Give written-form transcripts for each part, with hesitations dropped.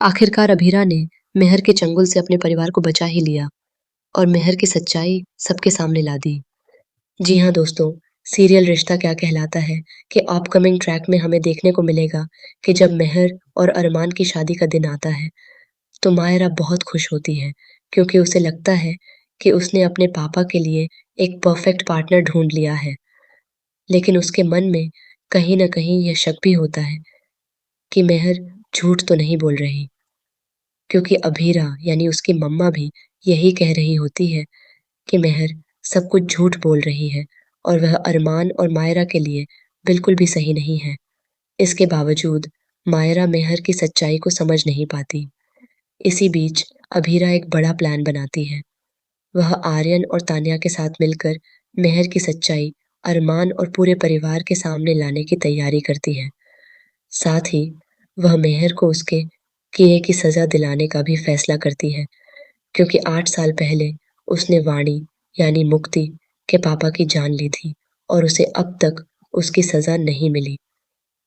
आखिरकार अभीरा ने मेहर के चंगुल से अपने परिवार को बचा ही लिया और मेहर की सच्चाई सबके सामने ला दी। जी हाँ दोस्तों, सीरियल रिश्ता क्या कहलाता है कि अपकमिंग ट्रैक में हमें देखने को मिलेगा कि जब मेहर और अरमान की शादी का दिन आता है, तो मायरा बहुत खुश होती है क्योंकि उसे लगता है कि उसने अपने पापा के लिए एक परफेक्ट पार्टनर ढूंढ लिया है। लेकिन उसके मन में कहीं न कहीं यह शक भी होता है कि मेहर झूठ तो नहीं बोल रही, क्योंकि अभीरा यानी उसकी मम्मा भी यही कह रही होती है कि मेहर सब कुछ झूठ बोल रही है और वह अरमान और मायरा के लिए बिल्कुल भी सही नहीं है। इसके बावजूद मायरा मेहर की सच्चाई को समझ नहीं पाती। इसी बीच अभीरा एक बड़ा प्लान बनाती है। वह आर्यन और तान्या के साथ मिलकर मेहर की सच्चाई अरमान और पूरे परिवार के सामने लाने की तैयारी करती है। साथ ही वह मेहर को उसके किए की सजा दिलाने का भी फैसला करती है, क्योंकि 8 साल पहले उसने वाणी यानी मुक्ति के पापा की जान ली थी और उसे अब तक उसकी सजा नहीं मिली।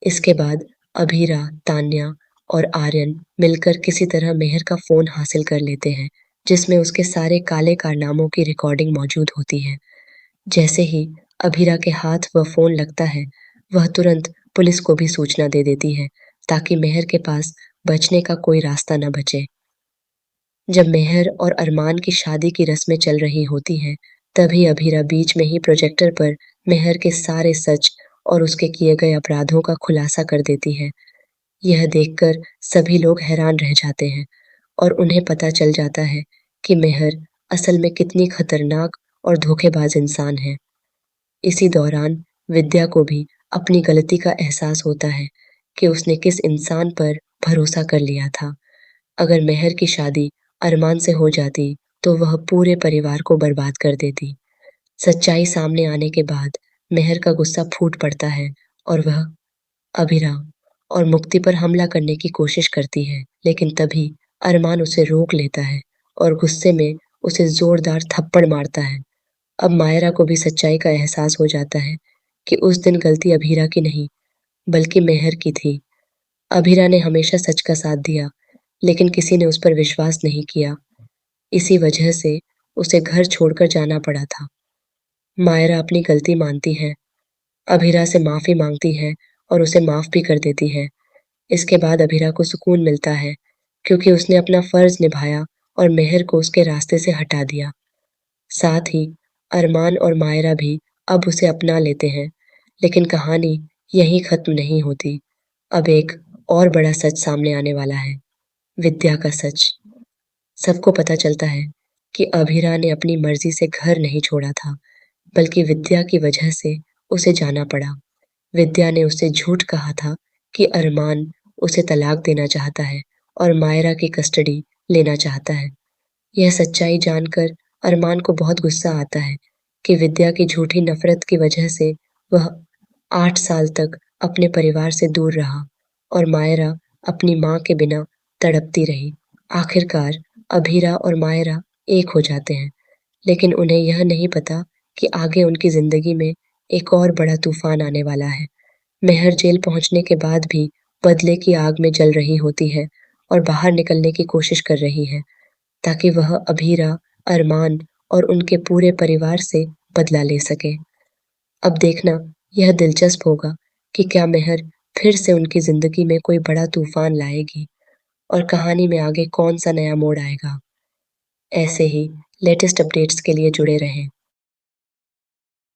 इसके बाद अभीरा, तान्या और आर्यन मिलकर किसी तरह मेहर का फोन हासिल कर लेते हैं, जिसमें उसके सारे काले कारनामों की रिकॉर्डिंग मौजूद होती है। जैसे ही अभीरा के हाथ वह फोन लगता है, वह तुरंत पुलिस को भी सूचना दे देती है, ताकि मेहर के पास बचने का कोई रास्ता न बचे। जब मेहर और अरमान की शादी की रस्में चल रही होती हैं, तभी अभीरा बीच में ही प्रोजेक्टर पर मेहर के सारे सच और उसके किए गए अपराधों का खुलासा कर देती है। यह देखकर सभी लोग हैरान रह जाते हैं और उन्हें पता चल जाता है कि मेहर असल में कितनी खतरनाक और धोखेबाज इंसान है। इसी दौरान विद्या को भी अपनी गलती का एहसास होता है कि उसने किस इंसान पर भरोसा कर लिया था। अगर मेहर की शादी अरमान से हो जाती, तो वह पूरे परिवार को बर्बाद कर देती। सच्चाई सामने आने के बाद मेहर का गुस्सा फूट पड़ता है और वह अभिरा और मुक्ति पर हमला करने की कोशिश करती है, लेकिन तभी अरमान उसे रोक लेता है और गुस्से में उसे जोरदार थप्पड़ मारता है। अब मायरा को भी सच्चाई का एहसास हो जाता है कि उस दिन गलती अभीरा की नहीं, बल्कि मेहर की थी। अभीरा ने हमेशा सच का साथ दिया, लेकिन किसी ने उस पर विश्वास नहीं किया। इसी वजह से उसे घर छोड़कर जाना पड़ा था। मायरा अपनी गलती मानती है, अभीरा से माफी मांगती है और उसे माफ भी कर देती है। इसके बाद अभीरा को सुकून मिलता है, क्योंकि उसने अपना फर्ज निभाया और मेहर को उसके रास्ते से हटा दिया। साथ ही अरमान और मायरा भी अब उसे अपना लेते हैं, लेकिन कहानी यहीं खत्म नहीं होती। अब एक और बड़ा सच सामने आने वाला है, विद्या का सच। सबको पता चलता है कि अभीरा ने अपनी मर्जी से घर नहीं छोड़ा था, बल्कि विद्या की वजह से उसे जाना पड़ा। विद्या ने उससे झूठ कहा था कि अरमान उसे तलाक देना चाहता है और मायरा की कस्टडी लेना चाहता है। यह सच्चाई जानकर अरमान को बहुत गुस्सा आता है कि विद्या की झूठी नफरत की वजह से वह 8 साल तक अपने परिवार से दूर रहा और मायरा अपनी माँ के बिना तड़पती रही। आखिरकार अभीरा और मायरा एक हो जाते हैं, लेकिन उन्हें यह नहीं पता कि आगे उनकी जिंदगी में एक और बड़ा तूफान आने वाला है। मेहर जेल पहुंचने के बाद भी बदले की आग में जल रही होती है और बाहर निकलने की कोशिश कर रही है, ताकि वह अभीरा, अरमान और उनके पूरे परिवार से बदला ले सके। अब देखना यह दिलचस्प होगा कि क्या मेहर फिर से उनकी जिंदगी में कोई बड़ा तूफान लाएगी और कहानी में आगे कौन सा नया मोड़ आएगा। ऐसे ही लेटेस्ट अपडेट्स के लिए जुड़े रहें।